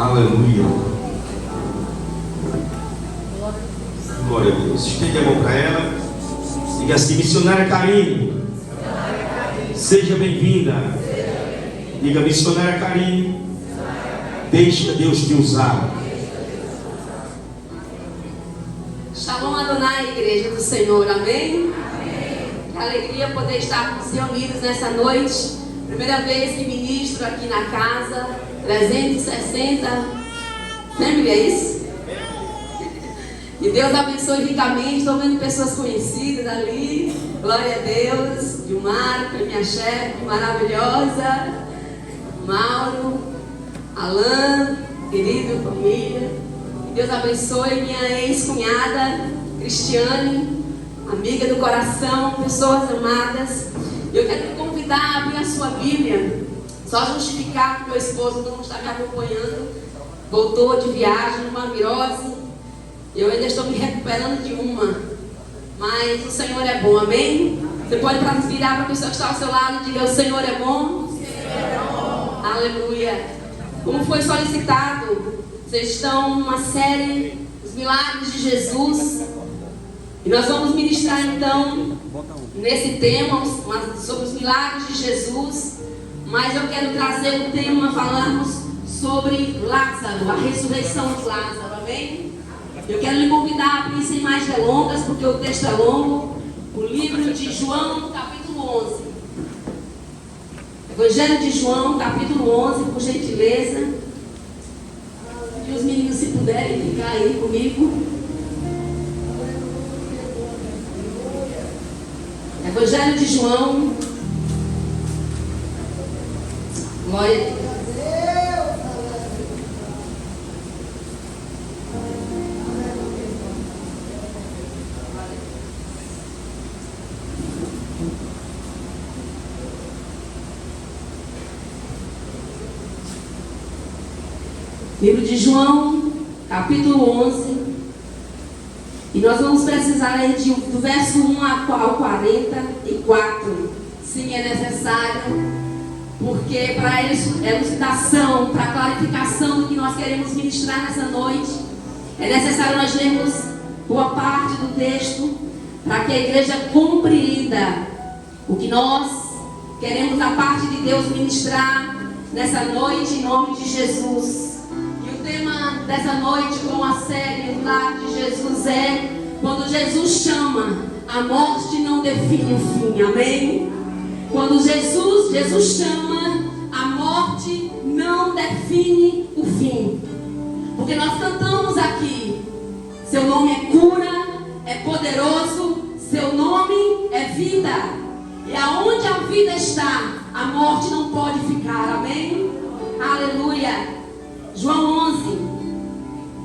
Aleluia. Glória a Deus. Estende a mão para ela. Diga assim: missionária Karine, seja bem-vinda. Diga: missionária Karine, deixa Deus te usar. Shalom Adonai, igreja do Senhor, amém? Amém. Que alegria poder estarmos reunidos nessa noite. Primeira vez que ministro aqui na casa, 360. Sempre é isso? Que Deus abençoe ricamente. Estou vendo pessoas conhecidas ali. Glória a Deus. Gilmar, que é minha chefe maravilhosa. Mauro, Alan, querido, família. Que Deus abençoe minha ex-cunhada, Cristiane, amiga do coração, pessoas amadas. Eu quero te convidar a abrir a sua Bíblia. Só justificar que meu esposo não está me acompanhando. Voltou de viagem, numa virose. Eu ainda estou me recuperando de uma. Mas o Senhor é bom, amém? Você pode virar para a pessoa que está ao seu lado e dizer: o Senhor é bom? O Senhor é bom. Aleluia. Como foi solicitado, vocês estão numa série Os Milagres de Jesus. E nós vamos ministrar então nesse tema sobre os milagres de Jesus. Mas eu quero trazer um tema, falarmos sobre Lázaro, a ressurreição de Lázaro, amém? Eu quero lhe convidar a abrir sem mais delongas, porque o texto é longo, o livro de João, capítulo 11. Evangelho de João, capítulo 11, por gentileza. Que os meninos, se puderem, ficar aí comigo. Evangelho de João. Glória a Deus. Livro de João, capítulo 11. E nós vamos precisar ler do verso 1 ao 44. Sim, é necessário. Porque para a elucidação, para a clarificação do que nós queremos ministrar nessa noite, é necessário nós lermos boa parte do texto, para que a igreja compreenda o que nós queremos da parte de Deus ministrar nessa noite, em nome de Jesus. E o tema dessa noite, com a série O Milagre de Jesus, é: quando Jesus chama, a morte não define o fim, amém? Quando Jesus chama, a morte não define o fim. Porque nós cantamos aqui: seu nome é cura, é poderoso, seu nome é vida. E aonde a vida está, a morte não pode ficar, amém? Aleluia. João 11.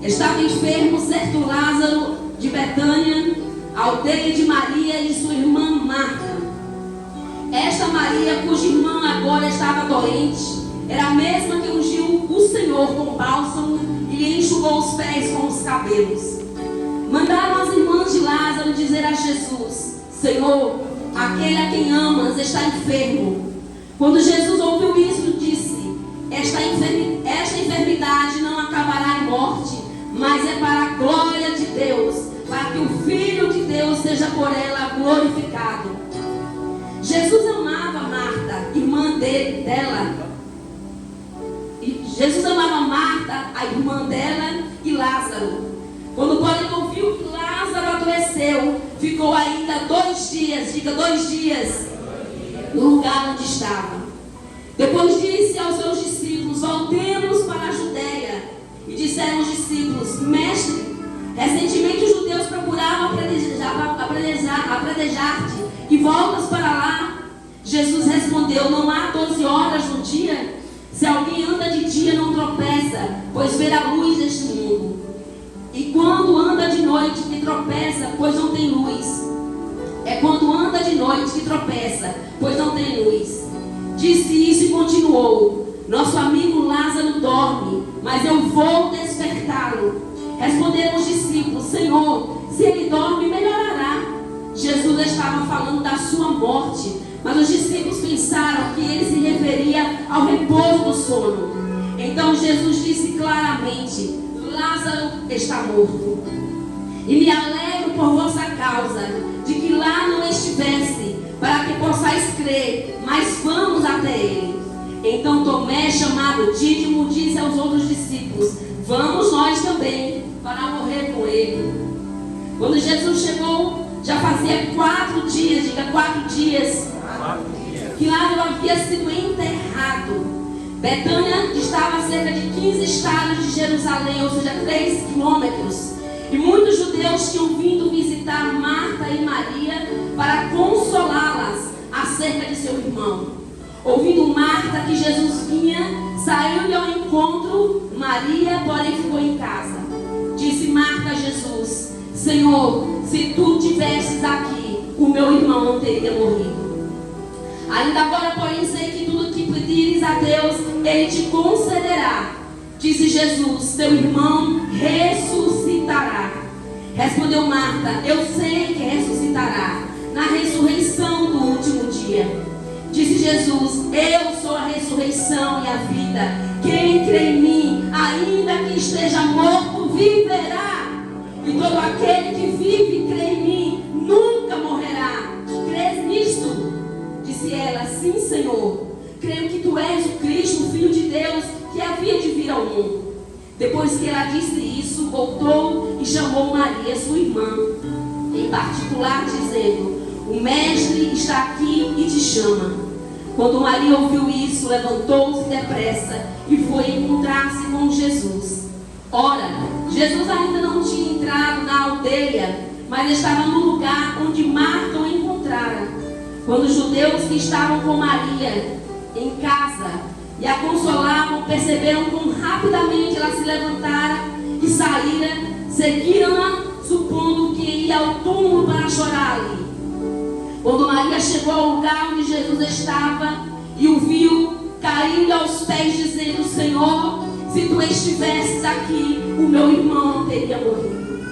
Estava enfermo certo Lázaro de Betânia, aldeia de Maria e de sua irmã Marta. Esta Maria, cuja irmã agora estava doente, era a mesma que ungiu o Senhor com bálsamo e lhe enxugou os pés com os cabelos. Mandaram as irmãs de Lázaro dizer a Jesus: Senhor, aquele a quem amas está enfermo. Quando Jesus ouviu isso, disse: esta enfermidade não acabará em morte, mas é para a glória de Deus, para que o Filho de Deus seja por ela glorificado. Jesus amava Marta, irmã dela. Jesus amava Marta, a irmã dela, e Lázaro. Quando, porém, ouviu que Lázaro adoeceu, ficou ainda 2 dias, diga 2 dias, no lugar onde estava. Depois disse aos seus discípulos: voltemos para a Judeia. E disseram os discípulos: Mestre, recentemente os judeus procuravam apredejar-te e voltas para lá. Jesus respondeu: não há 12 horas no dia? Se alguém anda de dia, não tropeça, pois vê a luz deste mundo. E quando anda de noite, que tropeça, pois não tem luz. É quando anda de noite que tropeça, pois não tem luz. Disse isso e continuou: nosso amigo Lázaro dorme, mas eu vou despertá-lo. Responderam os discípulos: Senhor, se ele dorme, melhorará. Jesus estava falando da sua morte, mas os discípulos pensaram que ele se referia ao repouso do sono. Então Então Jesus disse claramente: Lázaro está morto. E me alegro por vossa causa, de que lá não estivesse, para que possais crer, mas vamos até ele. Então Tomé, chamado Dídimo, disse aos outros discípulos: vamos nós também, para morrer com ele. Quando Jesus chegou, já fazia 4 dias, diga 4 dias, que Lázaro havia sido enterrado. Betânia estava a cerca de 15 estados de Jerusalém, ou seja, 3 quilômetros. E muitos judeus tinham vindo visitar Marta e Maria para consolá-las acerca de seu irmão. Ouvindo Marta que Jesus vinha, saiu-lhe ao encontro. Maria, porém, ficou em casa. Disse Marta a Jesus: Senhor, se tu tivesses aqui, o meu irmão não teria morrido. Ainda agora, porém, sei que tudo que pedires a Deus, Ele te concederá. Disse Jesus: teu irmão ressuscitará. Respondeu Marta: eu sei que ressuscitará na ressurreição do último dia. Disse Jesus: eu sou a ressurreição e a vida. Quem crê em mim, ainda que esteja morto, viverá. E todo aquele que vive e crê em mim nunca morrerá. Crês nisto? Disse ela: sim, Senhor. Creio que tu és o Cristo, o Filho de Deus, que havia de vir ao mundo. Depois que ela disse isso, voltou e chamou Maria, sua irmã, em particular, dizendo: o mestre está aqui e te chama. Quando Maria ouviu isso, levantou-se depressa e foi encontrar-se com Jesus. Ora, Jesus ainda não tinha entrado na aldeia, mas estava no lugar onde Marta o encontrara. Quando os judeus que estavam com Maria em casa e a consolavam, perceberam quão rapidamente ela se levantara e saíra, seguiram-na, supondo que ia ao túmulo para chorar ali. Quando Maria chegou ao lugar onde Jesus estava e o viu, caiu-lhe aos pés, dizendo: Senhor, se tu estivesses aqui, o meu irmão não teria morrido.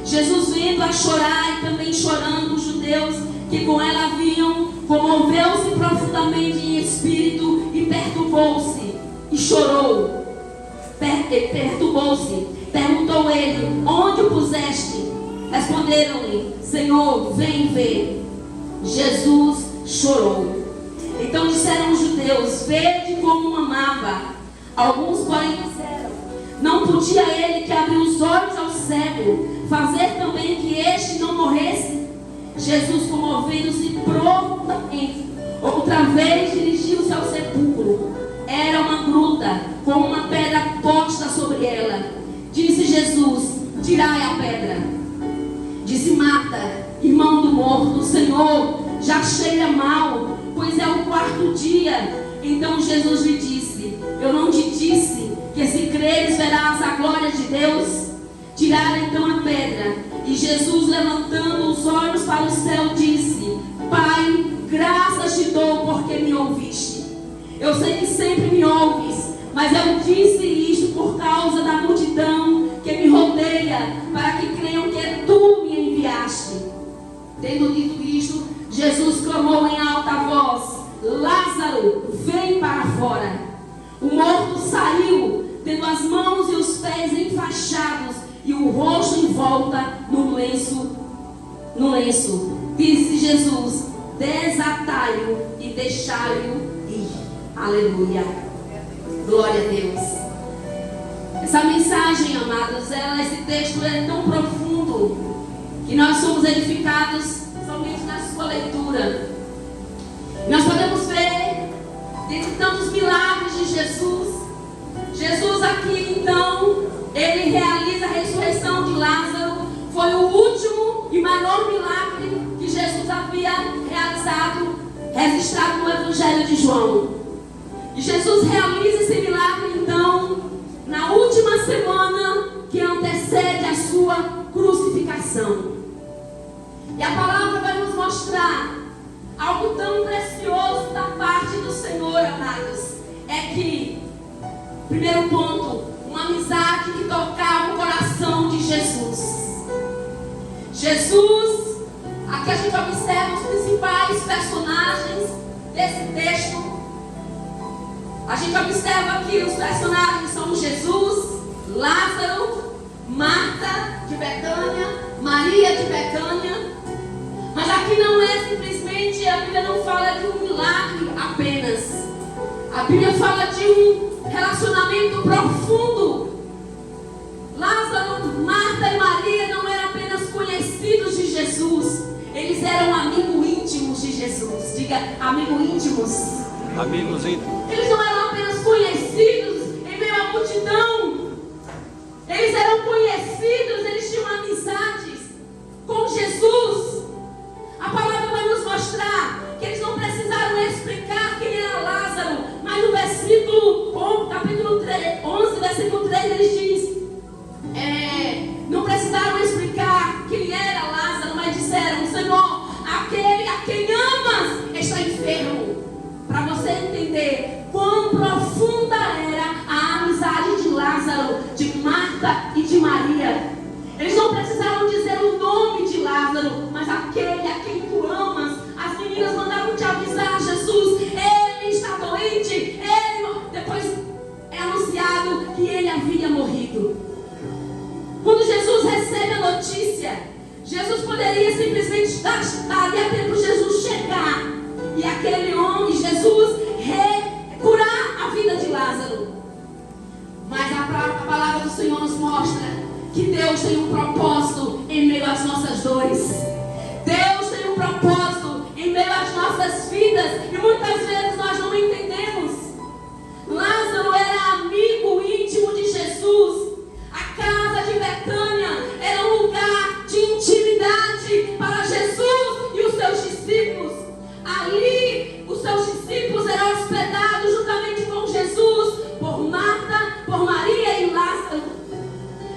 Jesus, vendo-a chorar e também chorando os judeus que com ela haviam, comoveu-se profundamente em espírito e perturbou-se e chorou. Perturbou-se. Perguntou ele: onde o puseste? Responderam-lhe: Senhor, vem ver. Jesus chorou. Então disseram os judeus: vede como o amava. Alguns, porém, disseram: não podia ele, que abriu os olhos ao cego, fazer também que este não morresse? Jesus, comovendo-se profundamente, outra vez dirigiu-se ao sepulcro. Era uma gruta com uma pedra posta sobre ela. Disse Jesus: tirai a pedra. Disse Marta, irmã do morto: Senhor, já cheira mal, pois é o 4º dia. Então Jesus lhe disse: eu não te disse que se creres verás a glória de Deus? Tiraram então a pedra. E Jesus, levantando os olhos para o céu, disse: Pai, graças te dou porque me ouviste. Eu sei que sempre me ouves, mas eu disse isto por causa da multidão que me rodeia, para que creiam que tu me enviaste. Tendo dito isto, Jesus clamou em alta voz: Lázaro, vem para fora. O morto saiu, tendo as mãos e os pés enfaixados e o rosto em volta no lenço. Disse Jesus: desatai-o e deixai-o ir. Aleluia. Glória a Deus. Essa mensagem, amados, esse texto é tão profundo que nós somos edificados somente na sua leitura. Nós podemos ver, dentre tantos milagres de Jesus aqui, então, ele realiza a ressurreição de Lázaro. Foi o último e maior milagre que Jesus havia registrado no Evangelho de João. E Jesus realiza esse milagre, então, na última semana que antecede a sua crucificação. E a palavra vai nos mostrar algo tão precioso da parte do Senhor, amados. É que, primeiro ponto, uma amizade que tocava o coração de Jesus. Jesus, aqui a gente observa os principais personagens desse texto. A gente observa que os personagens são Jesus, Lázaro, Marta de Betânia, Maria de Betânia. Mas aqui não é simplesmente, a Bíblia não fala de um milagre apenas. A Bíblia fala de um relacionamento profundo. Lázaro, Marta e Maria não eram apenas conhecidos de Jesus, eles eram amigos íntimos de Jesus. Diga, amigos íntimos. Amigos íntimos. Eles não eram apenas conhecidos em meio à multidão. Eles eram conhecidos, eles tinham amizades com Jesus. A palavra vai nos mostrar que eles não precisaram explicar quem era Lázaro, mas no capítulo 11, versículo 3, eles diz, não precisaram explicar quem era Lázaro, mas disseram, Senhor, aquele a quem amas está enfermo. Para você entender quão profunda era a amizade de Lázaro, de Marta e de Maria. Eles não precisaram dizer o nome de Lázaro, mas aquele a quem tu amas. As meninas mandaram te avisar, Jesus, ele está doente. Depois é anunciado que ele havia morrido. Quando Jesus recebe a notícia, Jesus poderia simplesmente dar tempo Jesus chegar e aquele homem, Jesus, curar a vida de Lázaro. Mas a palavra do Senhor nos mostra que Deus tem um propósito em meio às nossas dores. Deus tem um propósito em meio às nossas vidas e muitas vezes nós não entendemos. Lázaro era amigo íntimo de Jesus. A casa de Betânia era um lugar de intimidade para Jesus e os seus discípulos. Ali, os seus discípulos eram hospedados juntamente com Jesus por Marta, por Maria e Lázaro.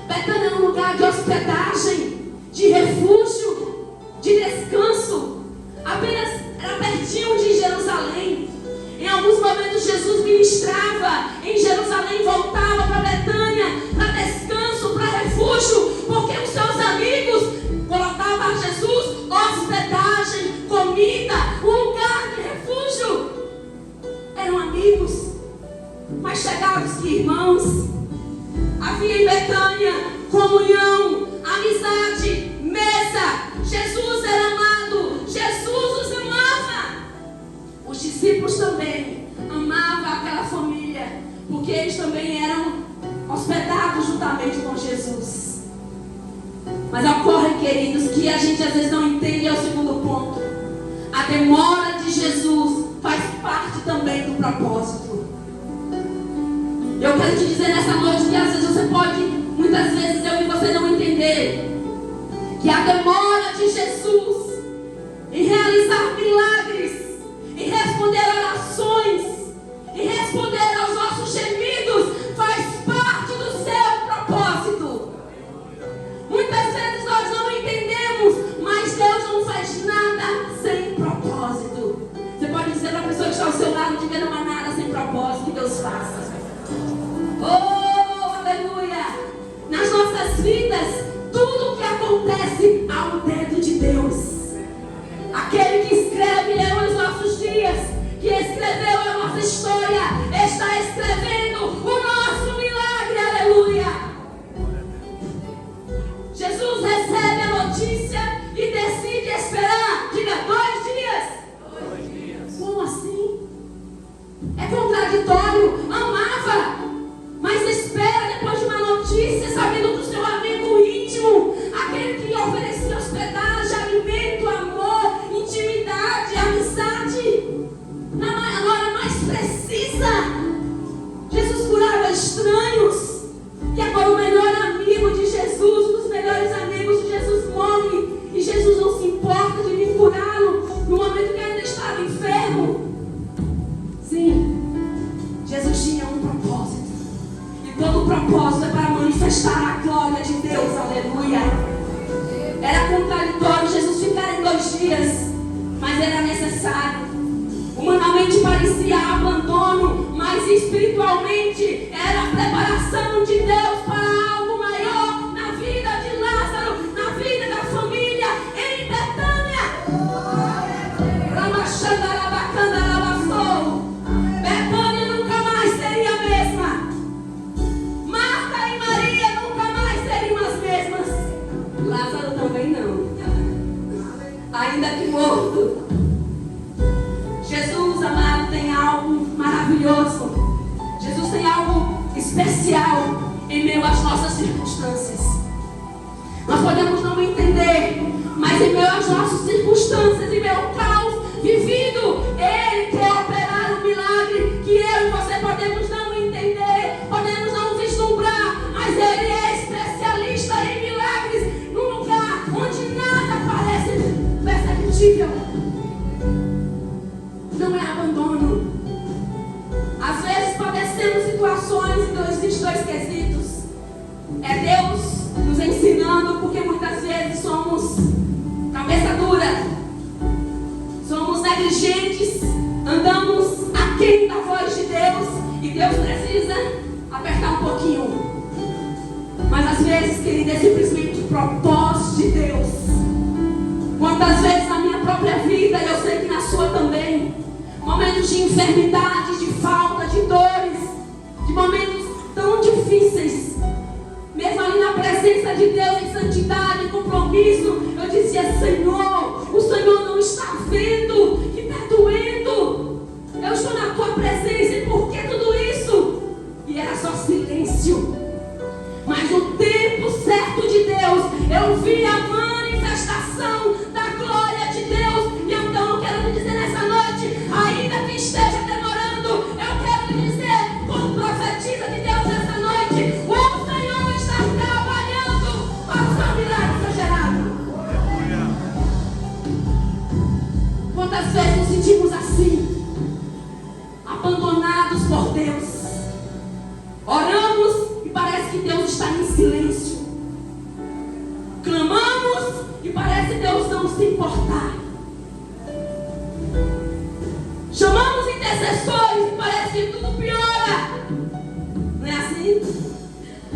Betânia era um lugar de hospedagem, de refúgio, de descanso. Apenas era pertinho de Jerusalém. Em alguns momentos Jesus ministrava em Jerusalém, voltava para Betânia, para descanso, para refúgio, porque os seus amigos colocavam a Jesus hospedagem, comida, um lugar de refúgio. Eram amigos, mas chegados que irmãos. Havia em Betânia comunhão, amizade, mesa. Jesus era amado, Jesus os amava. Os discípulos também amavam aquela família, porque eles também eram hospedados juntamente com Jesus. Mas ocorre, queridos, que a gente às vezes não entende, é o segundo ponto. A demora de Jesus faz parte também do propósito. Eu quero te dizer nessa noite que às vezes você pode, muitas vezes eu e você não entender que a demora de Jesus em realizar milagres, em responder orações, em responder aos nossos gemidos, faz parte do seu propósito. Muitas vezes nós não entendemos, mas Deus não faz nada sem propósito. Você pode dizer para a pessoa que está ao seu lado, diga, não há nada sem propósito que Deus faça. Oh, aleluia! Nas nossas vidas, tudo o que acontece há um dedo de Deus. Aquele que escreve os nossos dias, que escreveu a nossa história, está escrevendo o nosso milagre, aleluia! Jesus recebe a notícia e decide esperar, diga, 2 dias. 2 dias. Como assim? É contraditório, amava, mas espera depois de uma notícia, sabendo do seu amigo íntimo, aquele que oferecia hospedagem, alimento, amor, intimidade, amizade. Na hora mais precisa, Jesus curava estranhos. E agora o melhor amigo de Jesus, um dos melhores amigos de Jesus, morre. E Jesus não se importa de vir curá-lo no momento que ainda estava enfermo. Sim, Jesus tinha um propósito. E todo o propósito é para manifestar a glória de Deus, aleluia. Era contraditório Jesus ficar em 2 dias, mas era necessário. Humanamente parecia abandono, mas espiritualmente era a preparação de Deus para algo maior na vida de Lázaro, na vida da família em Betânia. Betânia nunca mais maravilhoso. Jesus tem algo especial em meio às nossas circunstâncias. Nós podemos não entender, mas em meio às nossas circunstâncias, em meio ao caos vivido, Ele quer operar um milagre que eu e você podemos não entender, podemos não vislumbrar, mas Ele é especialista em milagres, num lugar onde nada parece perceptível. Não é abandono. Às vezes padecemos situações em dois quesitos. É Deus nos ensinando, porque muitas vezes somos cabeça dura, somos negligentes, andamos aquém da voz de Deus, e Deus precisa apertar um pouquinho. Mas às vezes, querido, é simplesmente o propósito de Deus. Quantas vezes na minha própria vida, eu sei que na sua também, momentos de enfermidade, de falta, de dores, de momentos tão difíceis, mesmo ali na presença de Deus, em santidade, em compromisso, eu dizia: Senhor, o Senhor não está vendo que está doendo. Eu estou na tua presença, e por que tudo isso? E era só silêncio. Mas no tempo certo de Deus, eu vi a manifestação da glória de Deus. E então eu quero lhe dizer nessa noite, ainda que esteja demorando, eu quero lhe dizer, como profetiza de Deus nessa noite, o Senhor está trabalhando para o seu milagre ser gerado. Quantas vezes nos sentimos assim, abandonados por Deus? Oramos e parece que Deus está em silêncio. Clamamos e parece que Deus não se importar. Chamamos intercessores e parece que tudo piora. Não é assim?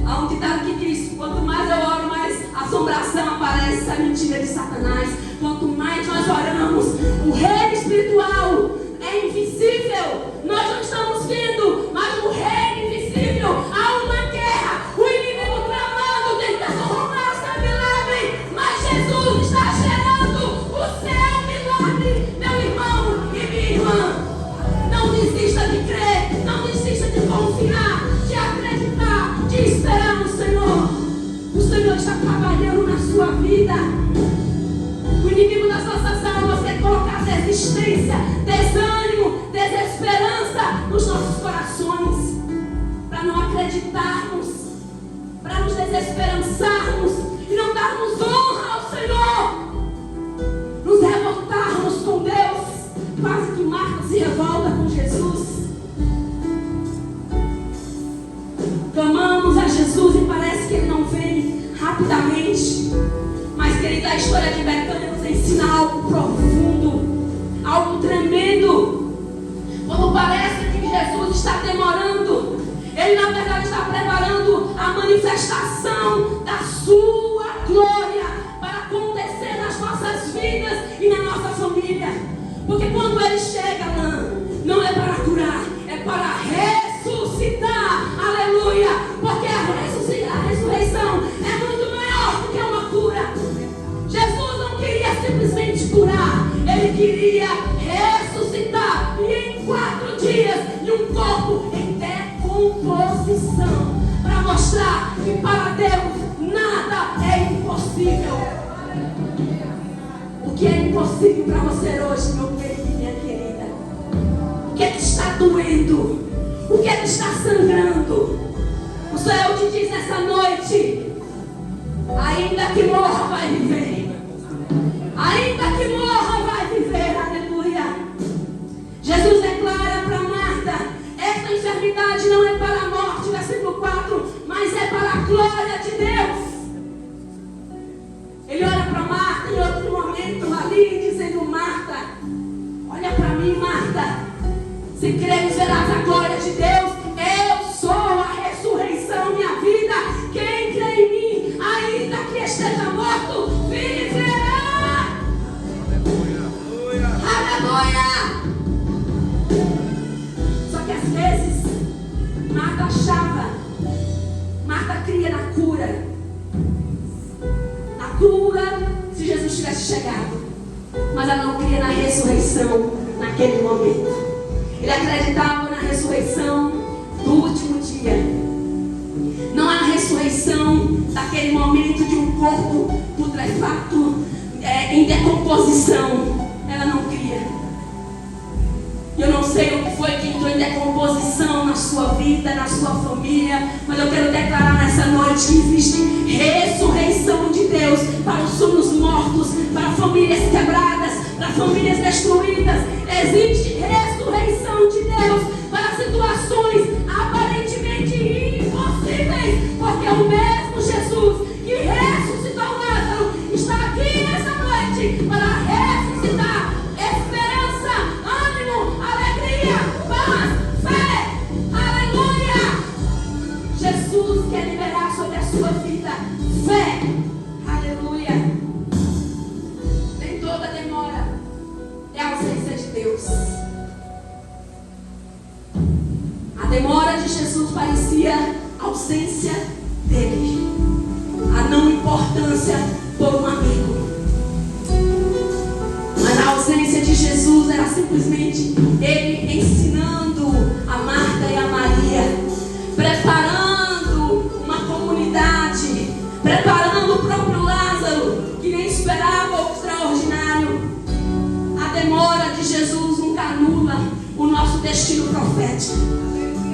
Há um ditado que diz: quanto mais eu oro, mais assombração aparece. Essa mentira de Satanás. Quanto mais nós oramos, o reino espiritual é invisível. Nós não estamos vendo, mas o reino invisível, há uma guerra, o inimigo tramando, tentando roubar o seu milagre, mas Jesus está gerando o seu milagre. Meu irmão e minha irmã, não desista de crer, não desista de confiar, de acreditar, de esperar no Senhor. O Senhor está trabalhando na sua vida. O inimigo das nossas almas quer colocar desistência, desânimo, desesperança nos nossos corações, para não acreditarmos, para nos desesperançarmos e não darmos honra ao Senhor, nos revoltarmos com Deus, quase que Marta se revolta com Jesus. Clamamos a Jesus e parece que Ele não vem rapidamente. Mas, querida, a história de Betânia nos ensina algo profundo, algo tremendo. Quando parece que Jesus está demorando, Ele na verdade está preparando a manifestação da sua glória para acontecer nas nossas vidas e na nossa família. Porque quando Ele chega, não é para curar, é para ressuscitar. Aleluia! Porque a ressurreição é muito maior do que uma cura. Jesus não queria simplesmente curar, Ele queria ressuscitar, e em 4 dias, em um corpo em decomposição, para mostrar que para Deus nada é impossível. O que é impossível para você hoje, meu querido e minha querida? O que é que está doendo? O que é que está sangrando? O Senhor te diz nessa noite: ainda que morra, vai viver. Ainda que morra, vai viver. Aleluia. Jesus declara para Marta: esta enfermidade não é para a morte, versículo 4, mas é para a glória de Deus. Ele olha para Marta em outro momento ali, dizendo: Marta, olha para mim, Marta. Se creres, verás a glória de Deus. Eu sou a ressurreição, minha vida. Quem crê em mim, ainda que esteja morto, viverá. Aleluia. Aleluia. Só que às vezes Marta achava, Marta cria na cura. Na cura, se Jesus tivesse chegado. Mas ela não cria na ressurreição naquele momento. Ele acreditava na ressurreição do último dia. Não há ressurreição daquele momento de um corpo putrefato em decomposição. Ela não cria. Eu não sei o que foi que entrou em decomposição na sua vida, na sua família, mas eu quero declarar nessa noite que existe ressurreição de Deus para os sonhos mortos, para famílias quebradas, para famílias destruídas. Existe ressurreição de Deus para situações aparentemente impossíveis, porque o mesmo Jesus que ressuscitou Lázaro está aqui nessa noite para ressuscitar esperança, ânimo, alegria, paz, fé. Aleluia! Jesus quer liberar sobre a sua vida fé. Aleluia! Nem toda demora é a ausência de Deus. A demora de Jesus parecia a ausência dele, a não importância por um amigo. Mas a ausência de Jesus era simplesmente ele ensinando a Marta e a Maria, preparando uma comunidade, preparando o próprio Lázaro, que nem esperava o extraordinário. A demora de Jesus nunca anula o nosso destino profético.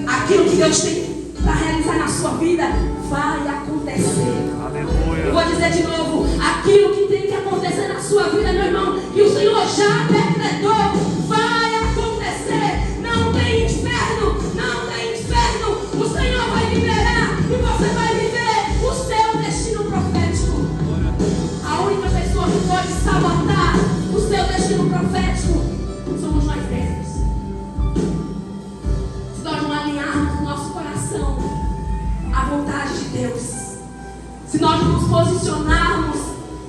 Aquilo que Deus tem para realizar na sua vida vai acontecer. Aleluia. Eu vou dizer de novo: aquilo que tem que acontecer na sua vida, meu irmão, que o Senhor já decretou, vai acontecer. Não tem inferno, não tem inferno. O Senhor vai liberar e você vai viver o seu destino profético. A única pessoa que pode sabotar o seu destino profético somos nós mesmos. Se nós não alinharmos o nosso coração à vontade de Deus, se nós nos posicionarmos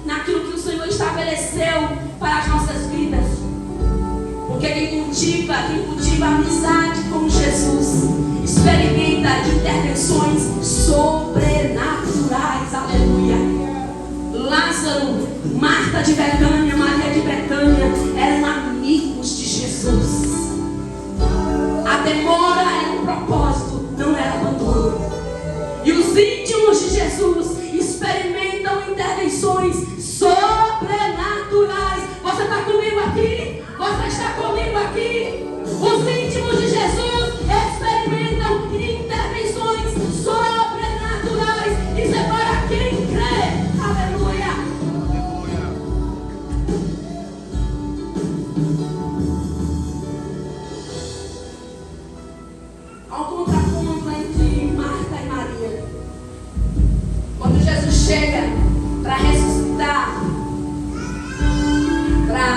naquilo que o Senhor estabeleceu para as nossas vidas, porque quem cultiva a amizade com Jesus experimenta de intervenções sobrenaturais. Aleluia! Lázaro, Marta de Betânia, Maria de Betânia eram amigos de Jesus. A demora era um propósito, não era abandono. E os íntimos de Jesus experimentam intervenções sobrenaturais. Você está comigo aqui? Você está comigo aqui? Os íntimos de Jesus experimentam intervenções sobrenaturais. Isso é para quem crê. Aleluia. Há um contraponto entre Marta e Maria. Quando Jesus chega para ressuscitar, para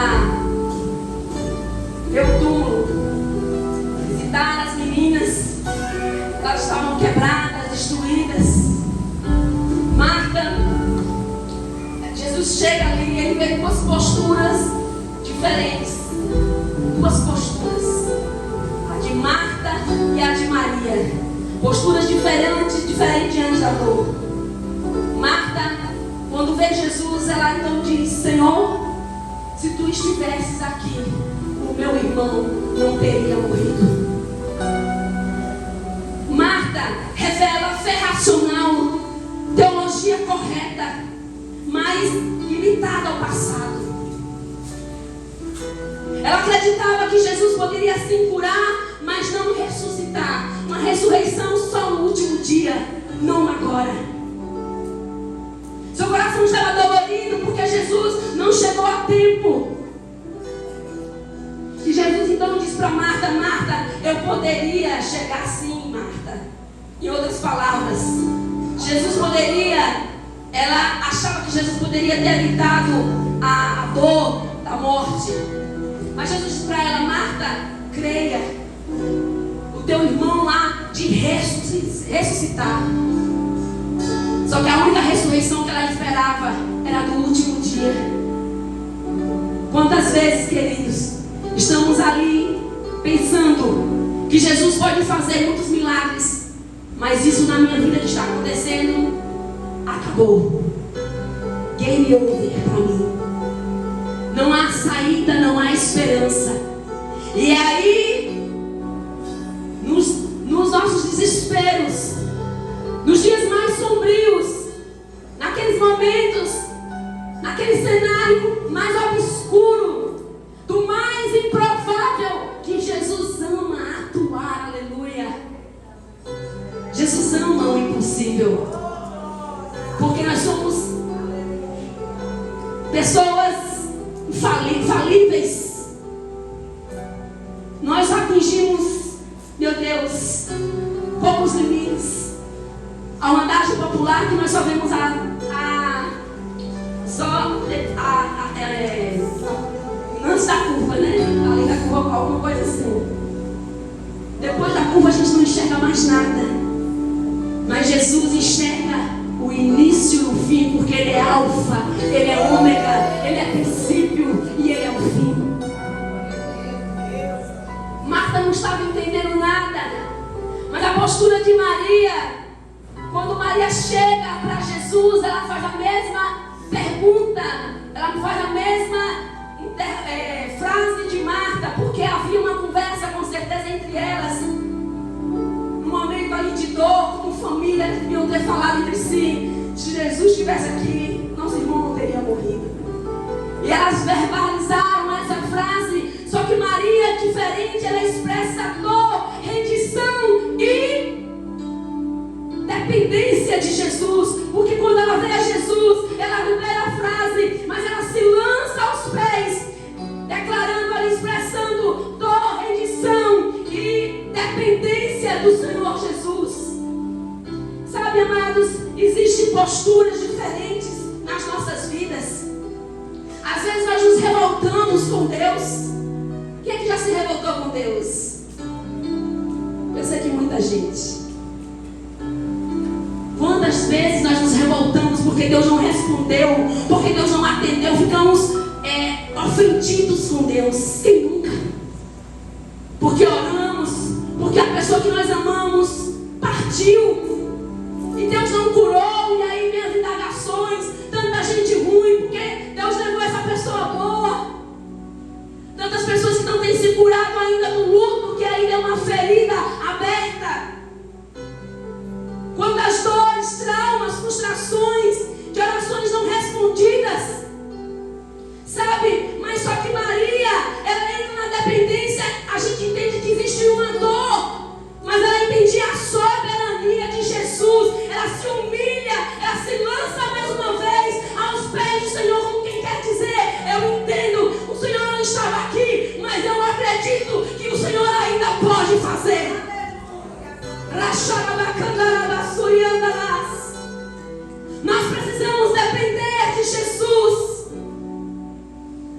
ver o túmulo, visitar as meninas, elas estavam quebradas, destruídas. Marta, Jesus chega ali e ele vê duas posturas diferentes. Duas posturas. A de Marta e a de Maria. Posturas diferentes diante da dor. Marta, quando vê Jesus, ela então diz: Senhor, se tu estivesses aqui, o meu irmão não teria morrido. Marta revela fé racional, teologia correta, mas limitada ao passado. Ela acreditava que Jesus poderia sim curar, mas não ressuscitar. Uma ressurreição só no último dia, não agora. Seu coração estava dolorido porque Jesus não chegou a tempo. E Jesus então diz para Marta: Marta, eu poderia chegar sim, Marta. Em outras palavras, Jesus poderia, ela achava que Jesus poderia ter evitado a dor da morte. Mas Jesus disse para ela: Marta, creia, o teu irmão lá de ressuscitar. Só que a única ressurreição que ela esperava era do último dia. Quantas vezes, queridos, estamos ali pensando que Jesus pode fazer muitos milagres, mas isso na minha vida que está acontecendo acabou. Game over para mim. Não há saída, não há esperança. E aí desesperos, nos dias mais sombrios, naqueles momentos, naquele cenário mais obscuro, do mais improvável, que Jesus ama atuar, aleluia. Jesus ama o impossível, porque nós somos pessoas infalíveis. Nós atingimos, meu Deus, poucos limites. Há uma adagem popular que nós só vemos antes da curva, né? Além da curva, alguma coisa assim. Depois da curva a gente não enxerga mais nada. Mas Jesus enxerga o início e o fim, porque Ele é alfa, Ele é ômega, Ele é princípio e Ele é o fim. Marta não estava entendendo nada, mas a postura de Maria, quando Maria chega para Jesus, ela faz a mesma pergunta, ela faz a mesma frase de Marta, porque havia uma conversa com certeza entre elas, num momento ali de dor, com família, eles deviam ter falado entre si. Se Jesus estivesse aqui, nosso irmão não teria morrido. E elas verbalizaram essa frase, só que Maria é diferente, ela expressa dor, rendição e dependência de Jesus, porque quando ela vê a Jesus, ela libera a frase, mas ela se lança aos pés, declarando ali, expressando dor, rendição e dependência do Senhor Jesus. Sabe, amados, existem posturas diferentes nas nossas vidas. Às vezes nós nos revoltamos com Deus. Quem é que já se revoltou com Deus? Eu sei que muita gente. Quantas vezes nós nos revoltamos porque Deus não respondeu, porque Deus não atendeu, ficamos ofendidos com Deus? Quem nunca? Porque oramos, porque a pessoa que nós amamos partiu e Deus não curou, e aí vem as indagações, tanta gente ruim, porque Deus levou essa pessoa boa, tantas pessoas que não têm se curado ainda do luto, que ainda é uma ferida aberta. Quantas dores, traumas, frustrações, de orações não respondidas, sabe? Mas só que Maria, ela entra na dependência. A gente entende que existe uma dor, mas ela entendia a soberania de Jesus. Ela se humilha, ela se lança mais uma vez aos pés do Senhor, como quem quer dizer: eu entendo, o Senhor não estava aqui, mas eu acredito que o Senhor ainda pode fazer. Nós precisamos depender de Jesus.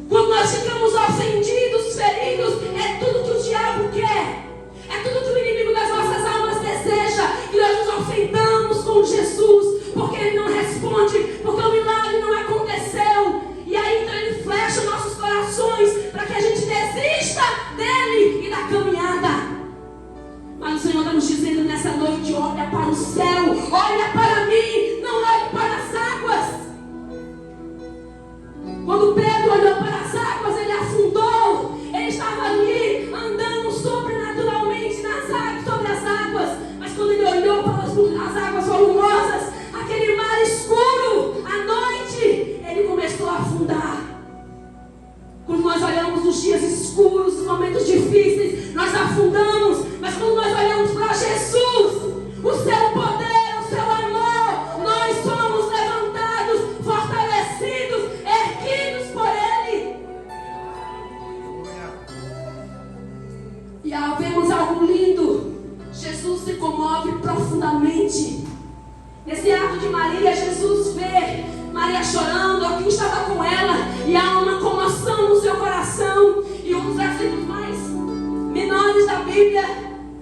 Quando nós ficamos ofendidos, feridos, é tudo que o diabo quer, é tudo que o inimigo das nossas almas deseja, que nós nos ofendamos com Jesus, porque Ele não responde, porque o milagre não aconteceu, e aí então Ele flecha nossos corações para que a gente desista dele e da caminhada. Mas o Senhor está nos dizendo nessa noite: olha para o céu, olha para mim, não olhe para as águas. Quando Pedro olhou para as águas, ele afundou. Ele estava ali andando sobrenaturalmente sobre as águas. Mas quando ele olhou para as águas volumosas, aquele mar escuro, à noite, ele começou a afundar. Quando nós olhamos os dias escuros, os momentos difíceis, nós afundamos. Mas quando nós olhamos para Jesus, o seu poder, o seu amor, nós somos levantados, fortalecidos, erguidos por Ele. E ao vermos algo lindo, Jesus se comove profundamente. Nesse ato de Maria, Jesus vê Maria chorando, alguém estava com ela, e há uma comoção no seu coração. E um dos versículos mais menores da Bíblia,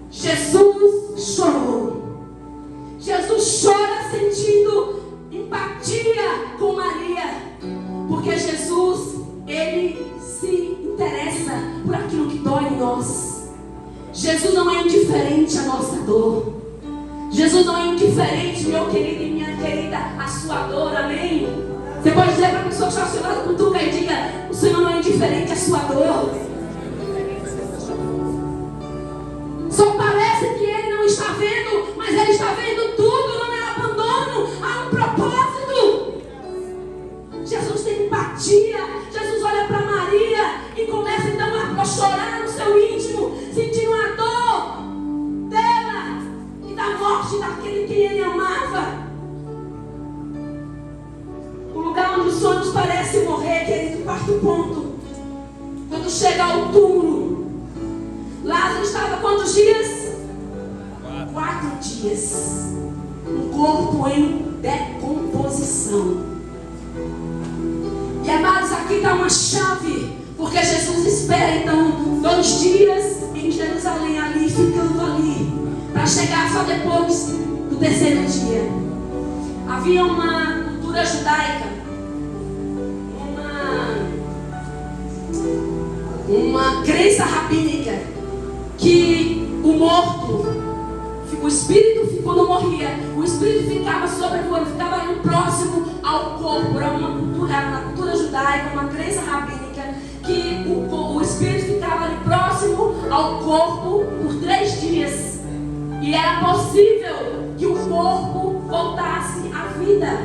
Jesus chorou. Jesus chora sentindo empatia com Maria, porque Jesus, Ele se interessa por aquilo que dói em nós. Jesus não é indiferente à nossa dor. Jesus não é indiferente, meu querido e minha querida, à sua dor, amém? Você pode dizer para a pessoa que está ao seu lado, cutuca e diga: o Senhor não é indiferente à sua dor. Só parece que Ele não está vendo, mas Ele está vendo tudo, não é abandono, há um propósito. Jesus tem empatia. Jesus olha para Maria e começa então a chorar no seu íntimo, sentindo a dor dela e da morte daquele que Ele amava. O lugar onde os sonhos parecem morrer, querido, quarto ponto. Quando chega ao túmulo, Lázaro estava quantos dias? 4 dias. Um corpo em decomposição. E amados, aqui está uma chave, porque Jesus espera então 2 dias em Jerusalém, ali, ficando ali, para chegar só depois do 3º dia. Havia uma cultura judaica, uma crença rabínica, que o morto, o espírito, quando morria, o espírito ficava sobrevoando, ficava ali próximo ao corpo. Era uma cultura judaica, uma crença rabínica, que o espírito ficava ali próximo ao corpo por 3 dias. E era possível que o corpo voltasse à vida.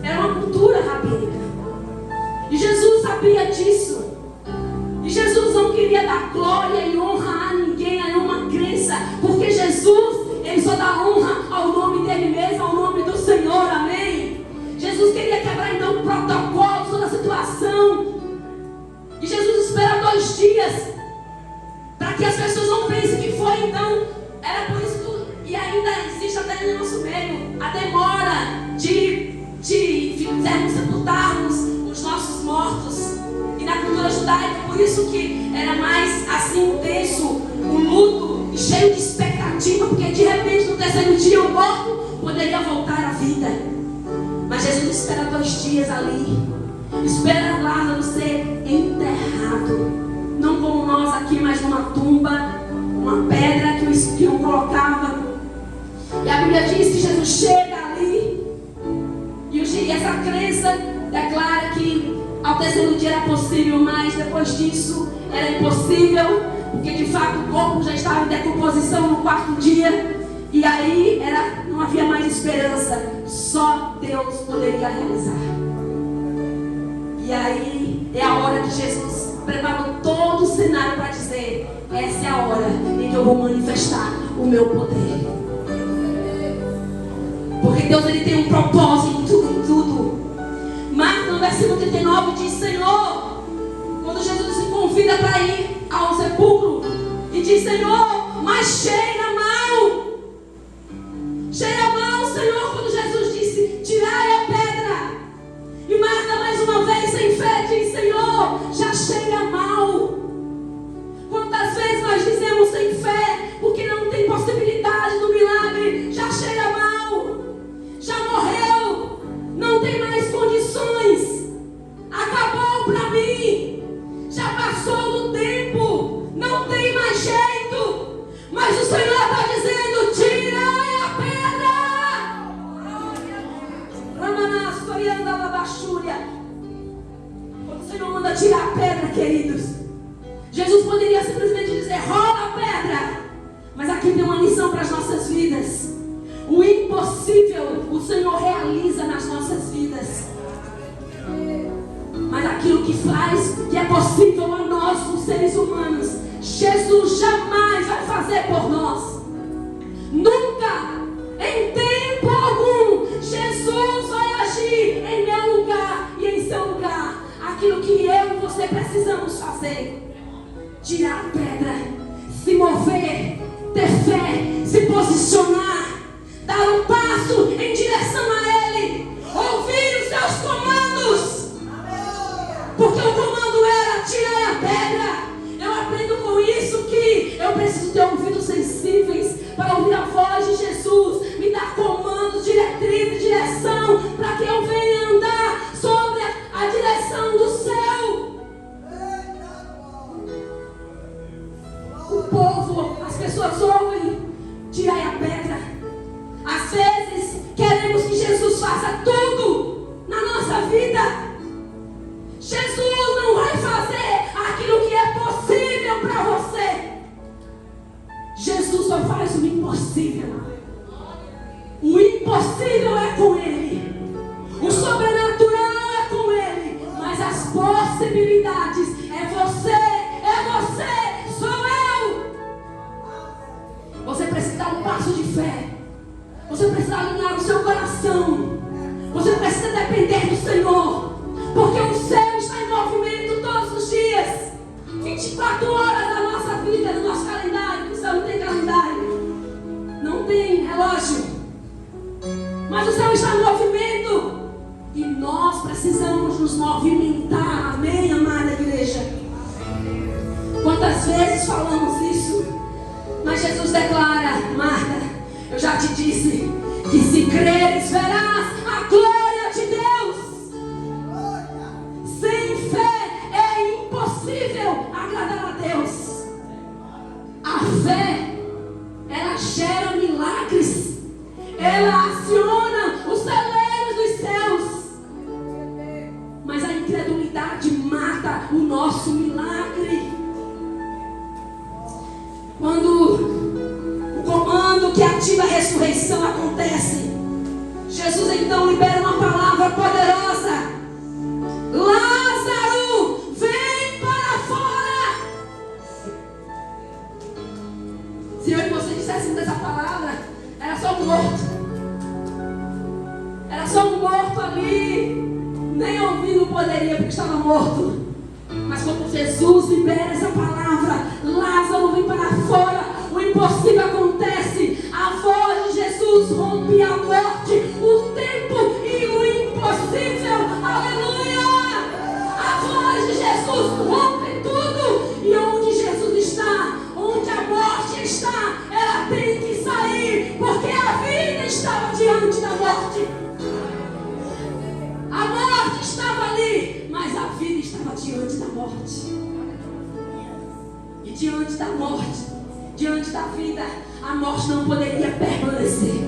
Era uma cultura rabínica. E Jesus sabia disso. E Jesus não queria dar glória e honra a ninguém, a nenhuma crença, porque Jesus, Ele só dá honra ao nome dEle mesmo, ao nome do Senhor, amém? Jesus queria quebrar então o protocolo, toda a situação. E Jesus espera 2 dias, para que as pessoas não pensem que foi então, era por isso que, e ainda existe até no nosso meio, a demora de sepultarmos os nossos mortos. E na cultura judaica, por isso que era mais assim intenso o luto e cheio de expectativa, porque de repente no 3º dia o morto poderia voltar à vida. Mas Jesus espera 2 dias ali, espera Lázaro ser enterrado, não como nós aqui, mas numa tumba, uma pedra que o espião colocava. E a Bíblia diz que Jesus chega ali, e essa crença declara que ao 3º dia era possível, mas depois disso era impossível, porque de fato o corpo já estava em decomposição no 4º dia, e aí não havia mais esperança, só Deus poderia realizar. E aí é a hora que Jesus preparou todo o cenário para dizer: essa é a hora em que eu vou manifestar o meu poder. Porque Deus, Ele tem um propósito em tudo. Marcos, no versículo 39, diz: Senhor, quando Jesus se convida para ir ao sepulcro, e diz: Senhor, mas cheira mal. Cheira mal, Senhor, quando Jesus disse: tirai a pedra. E Marta, mais uma vez, sem fé, diz: Senhor, já cheira mal. Quantas vezes nós dizemos sem fé, porque não tem possibilidade do milagre, já cheira mal, já morreu, não tem mais condições, acabou para mim, já passou do tempo, não tem mais jeito. Mas o Senhor está dizendo: tirai a pedra. Quando o Senhor manda tirar a pedra, queridos, Jesus poderia simplesmente dizer: rola a pedra. Mas aqui tem uma lição para as nossas vidas. O impossível o Senhor realiza nas nossas vidas. Mas aquilo que faz, que é possível a nós, os seres humanos, Jesus jamais vai fazer por nós. Nunca, em tempo algum, Jesus vai agir em meu lugar e em seu lugar. Aquilo que eu e você precisamos fazer: tirar a pedra, se mover, ter fé, se posicionar, dar um passo em direção a Ele, ouvir os seus comandos. Porque o comando era: tirar a pedra. Eu aprendo com isso que eu preciso ter ouvidos sensíveis para ouvir a voz de Jesus, me dar comandos, diretrizes, direção, para que eu venha andar sobre a direção do céu. O povo, as pessoas ouvem: tirai a pedra. Jesus só faz o impossível. O impossível é com Ele. O sobrenatural é com Ele. Mas as possibilidades é você, sou eu. Você precisa dar um passo de fé. Você precisa alinhar o seu coração. Você precisa depender do Senhor. Porque o céu está em movimento todos os dias. 24 horas da nossa vida, no nosso calendário. O céu não tem calendário. Não tem relógio. Mas o céu está em movimento. E nós precisamos nos movimentar. Amém, amada igreja? Quantas vezes falamos isso? Mas Jesus declara: Marta, eu já te disse que se creres verás a glória de Deus. Sem fé é impossível agradar a Deus. A fé, ela gera milagres. Ela aciona os celeiros dos céus. Mas a incredulidade mata o nosso milagre. Quando o comando que ativa a ressurreição acontece, Jesus então libera uma palavra poderosa: Lázaro, vem para fora. Se eu e você dissessemos essa palavra, era só um morto. Era só um morto ali. Nem ouvir não poderia porque estava morto. Mas quando Jesus libera essa palavra, Lázaro vem para fora, o impossível acontece. A voz de Jesus rompe a morte, o tempo e o impossível. Aleluia! A voz de Jesus rompe tudo. E onde Jesus está, onde a morte está, ela tem que sair, porque a vida estava diante da morte. A morte estava ali, mas a vida estava diante da morte. E diante da morte, diante da vida, a morte não poderia permanecer.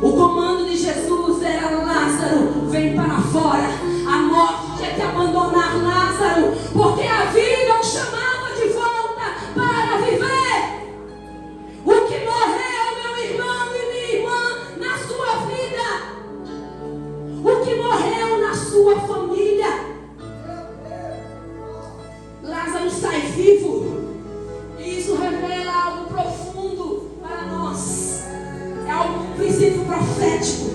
O comando de Jesus era: Lázaro, vem para fora. A morte tinha que abandonar Lázaro, porque a vida o chamava de volta para viver. O que morreu, meu irmão e minha irmã, na sua vida, o que morreu na sua família, Lázaro sai vivo. E isso revela algo profundo para nós. É algo, um princípio profético.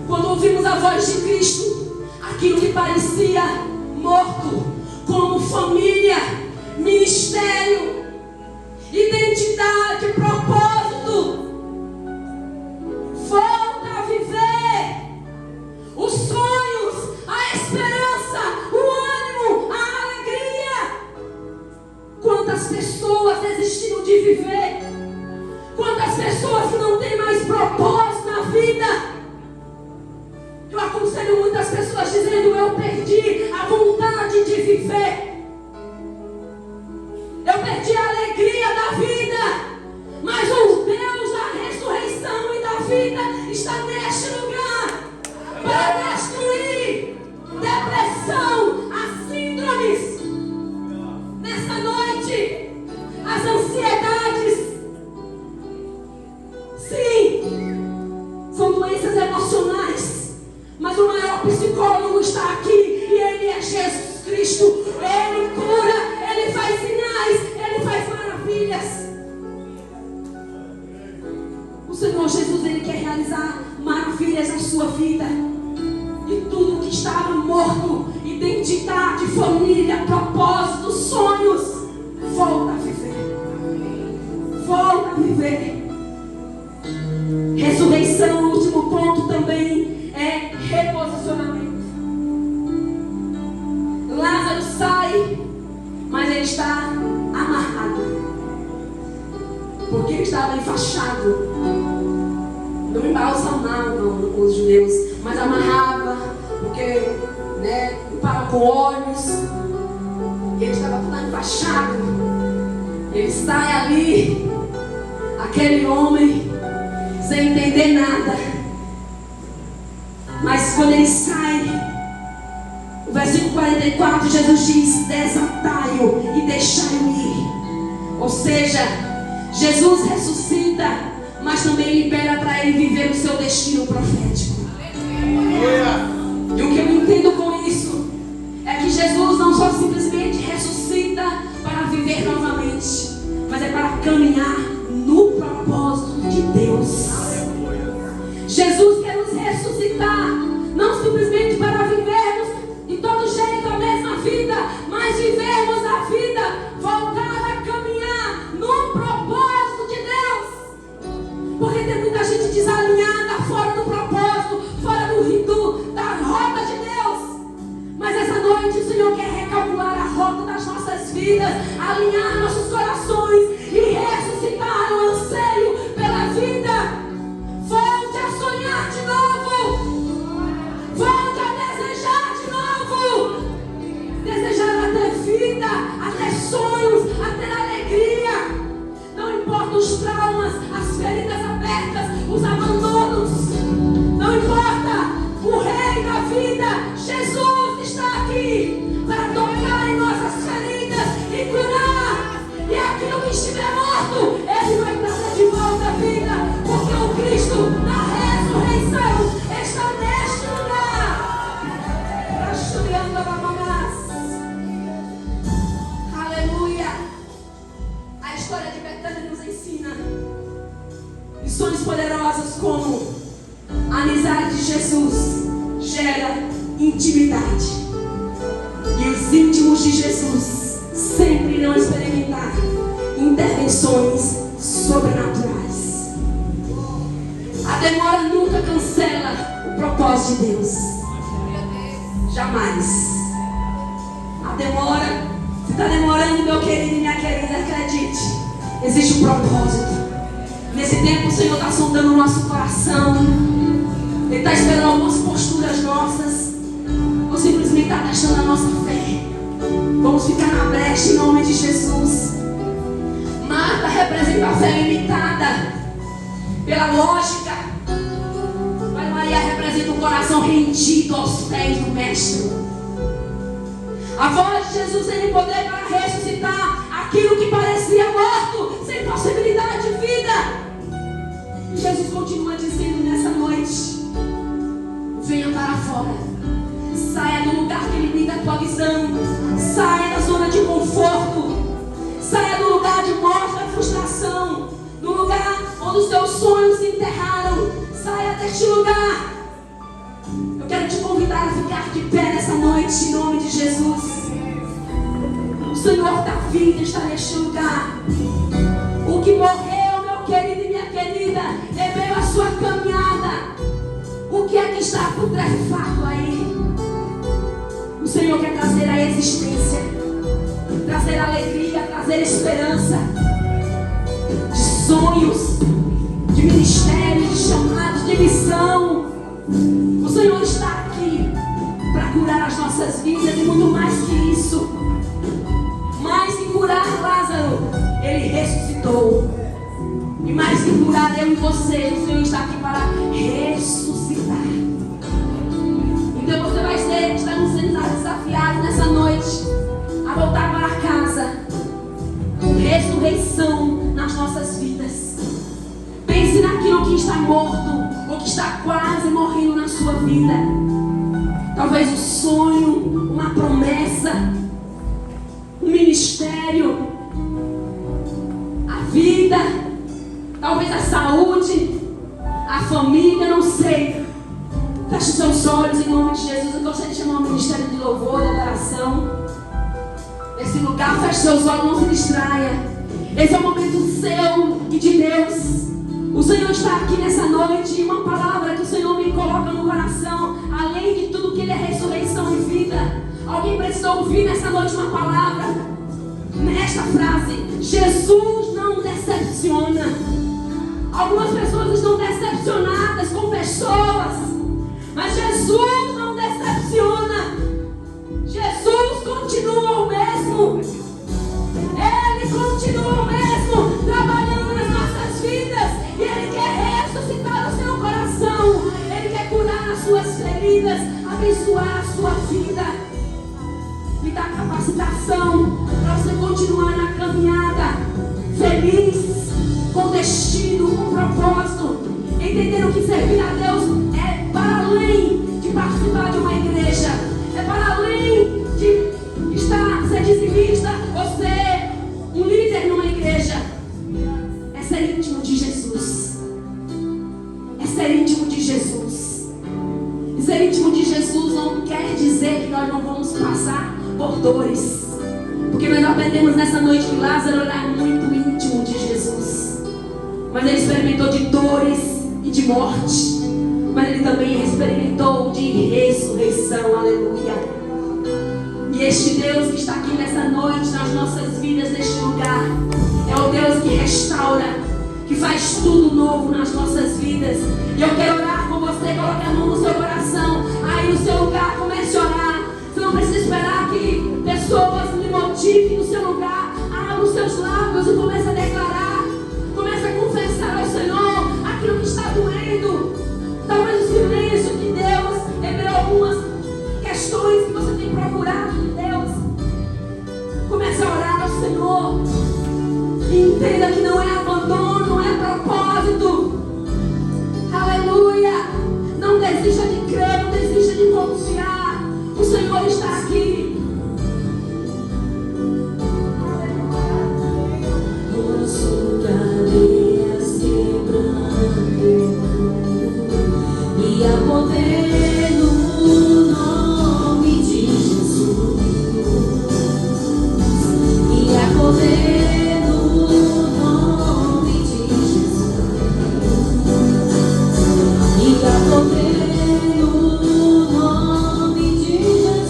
Quando ouvimos a voz de Cristo, aquilo que parecia morto, como família, ministério, identidade, propósito, volta a viver. Os sonhos, a esperança, o ânimo, a alegria. Quantas pessoas desistiram de viver? Quantas pessoas que não têm mais propósito na vida? Eu aconselho muitas pessoas dizendo: eu perdi a vontade de viver. Eu perdi a alegria da vida. Mas o Deus da ressurreição e da vida está neste lugar para destruir depressão, as síndromes. Nesta noite, as ansiedades. Sim, são doenças emocionais. Mas o maior psicólogo está aqui e ele é Jesus Cristo. Ele cura, ele faz sinais, ele faz maravilhas. O Senhor Jesus, ele quer realizar maravilhas na sua vida. E tudo que estava morto, identidade, família, propósito, sonhos, volta a viver. Volta a viver. Ressurreição, o último ponto também é reposicionamento. Lázaro sai, mas ele está amarrado, porque ele estava enfaixado. Não embalsamavam os judeus, mas amarrava, porque limpava com óleos. E ele estava todo enfaixado. Ele sai ali, aquele homem, sem entender nada. Mas quando ele sai, o versículo 44, Jesus diz: desatai-o e deixai-o ir. Ou seja, Jesus ressuscita, mas também libera para ele viver o seu destino profético. E o que eu entendo com isso é que Jesus não só simplesmente ressuscita para viver novamente, mas é para caminhar no propósito de Deus. Jesus quer nos ressuscitar, não simplesmente para vivermos de todo jeito a mesma vida, mas vivermos a vida, voltar a caminhar no propósito de Deus. Porque tem muita gente desalinhada, fora do propósito, fora da rota de Deus. Mas essa noite o Senhor quer recalcular a rota das nossas vidas, alinhar nossos corações e ressuscitar o anseio pela vida. Volte a sonhar de novo. Volte a desejar de novo. Desejar a ter vida, a ter sonhos, a ter alegria. Não importa os traumas, as feridas abertas, os abandonos. Não importa. O Rei da vida, Jesus, está aqui para tocar em nossas feridas e curar. E aquilo que estiver morto, Ele vai trazer de volta a vida. Porque o Cristo da ressurreição está neste lugar. Aleluia. A história de Betânia nos ensina lições poderosas como a amizade de Jesus gera intimidade. E os íntimos de Jesus sempre irão experimentar intervenções sobrenaturais. A demora nunca cancela o propósito de Deus. Jamais. A demora, se está demorando, meu querido e minha querida, acredite, existe um propósito. Nesse tempo o Senhor está sondando o nosso coração. Ele está esperando algumas posturas nossas, ou simplesmente está testando a nossa fé. Vamos ficar na brecha em nome de Jesus. Marta representa a fé limitada pela lógica, mas Maria representa o coração rendido aos pés do Mestre. A voz de Jesus tem poder para ressuscitar aquilo que parecia morto, sem possibilidade de vida. E Jesus continua dizendo nessa noite: venha para fora. Saia do lugar que limita a tua visão. Saia da zona de conforto. Saia do lugar de morte, da frustração. Do lugar onde os teus sonhos se enterraram. Saia deste lugar. Eu quero te convidar a ficar de pé nessa noite, em nome de Jesus. O Senhor da vida está neste lugar. O que morreu, meu querido e minha querida, é meio a sua caminhada. O que é que está putrefato aí? O Senhor quer trazer a existência, trazer alegria, trazer esperança, de sonhos, de ministério, de chamados, de missão. O Senhor está aqui para curar as nossas vidas e muito mais que isso. Mais que curar Lázaro, Ele ressuscitou. E mais que curar eu e você, o Senhor está aqui para ressuscitar. Então você vai estar sendo desafiado nessa noite a voltar para casa com ressurreição nas nossas vidas. Pense naquilo que está morto ou que está quase morrendo na sua vida. Talvez um sonho, uma promessa, um ministério, a vida, talvez a saúde, a família, não sei. Feche os seus olhos em nome de Jesus. Eu gostaria de chamar o ministério de louvor e adoração. Nesse lugar, feche seus olhos, não se distraia. Esse é o momento seu e de Deus. O Senhor está aqui nessa noite. E uma palavra que o Senhor me coloca no coração, além de tudo que Ele é ressurreição e vida. Alguém precisa ouvir nessa noite uma palavra, nesta frase: Jesus não decepciona. Algumas pessoas estão decepcionadas com pessoas, mas Jesus não decepciona. Jesus continua o mesmo. Ele continua o mesmo, trabalhando nas nossas vidas. E Ele quer ressuscitar o seu coração. Ele quer curar as suas feridas, abençoar a sua vida, lhe dar capacitação para você continuar na caminhada feliz, de uma igreja, é para além de ser dizimista ou ser um líder numa igreja, é ser íntimo de Jesus. É ser íntimo de Jesus. E ser íntimo de Jesus não quer dizer que nós não vamos passar por dores. Porque nós aprendemos nessa noite que Lázaro era muito íntimo de Jesus. Mas ele experimentou de dores e de morte. Mas ele também experimentou de ressurreição. Aleluia. E este Deus que está aqui nessa noite, nas nossas vidas, neste lugar, é o Deus que restaura, que faz tudo novo nas nossas vidas. E eu quero orar com você. Coloque a mão no seu coração, aí no seu lugar, comece a orar. Você não precisa esperar que pessoas lhe motivem no seu lugar. Abra os seus lábios e comece a declarar. Comece a confessar ao Senhor aquilo que está doendo. Talvez o silêncio que Deus revelou algumas questões que você tem procurado de Deus. Comece a orar ao Senhor. E entenda que não é abandono, não é propósito. Aleluia. Não desista de crer, não desista de confiar. O Senhor está aqui. Posso cadeias quebrando e a poder no nome de Jesus. E a poder no nome de Jesus. E a poder no nome de Jesus.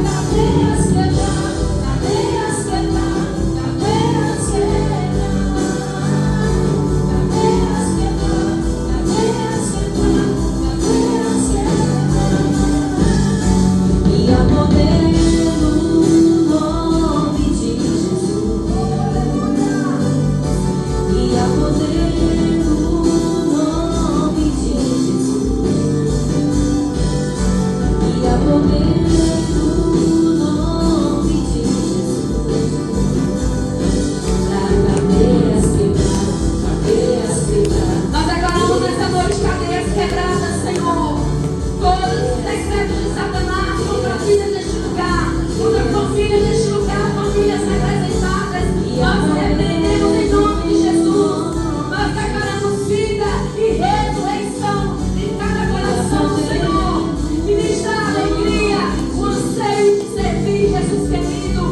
Cadeias quebrar, cadeias quebrar, cadeias quebrar, cadeias quebrar, cadeias quebrar, cadeias quebrar. E a poder no nome de Jesus. E a poder no nome de Jesus. E a poder no nome de Jesus. Pra cadeias quebrar, cadeias quebrar. Nós declaramos nessa noite cadeias quebradas, Senhor. Todos os decretos de Satanás contra vidas neste lugar, contra famílias neste lugar, famílias representadas. Nós repreendemos em nome de Jesus. Nós declaramos vida e ressurreição em cada coração, Senhor. Ministra a alegria, o anseio de servir, Jesus querido.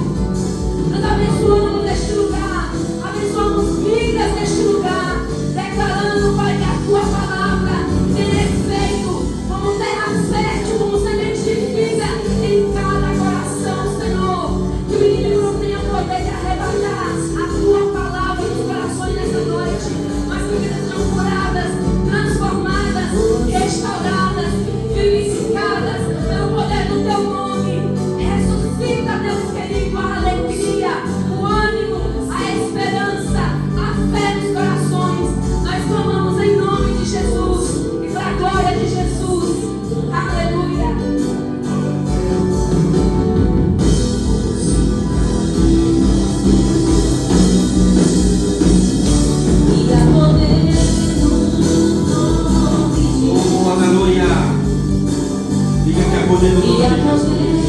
Nós abençoamos neste lugar, abençoamos vidas neste lugar, declarando, Pai, que a Tua palavra tem efeito como terra fértil, como semente de vida em cada coração, Senhor. Que o inimigo não tenha poder de arrebatar a Tua palavra nos corações nessa noite, mas que vidas sejam curadas, transformadas, restauradas, vivificadas pelo poder do Teu nome. Ressuscita, Deus querido, a alegria, o ânimo, a esperança, a fé nos corações. Nós clamamos em nome de Jesus e para a glória de Jesus. Aleluia. E a poder no nome de Jesus. Oh, aleluia. Diga que a poder no E nome a de Jesus. poder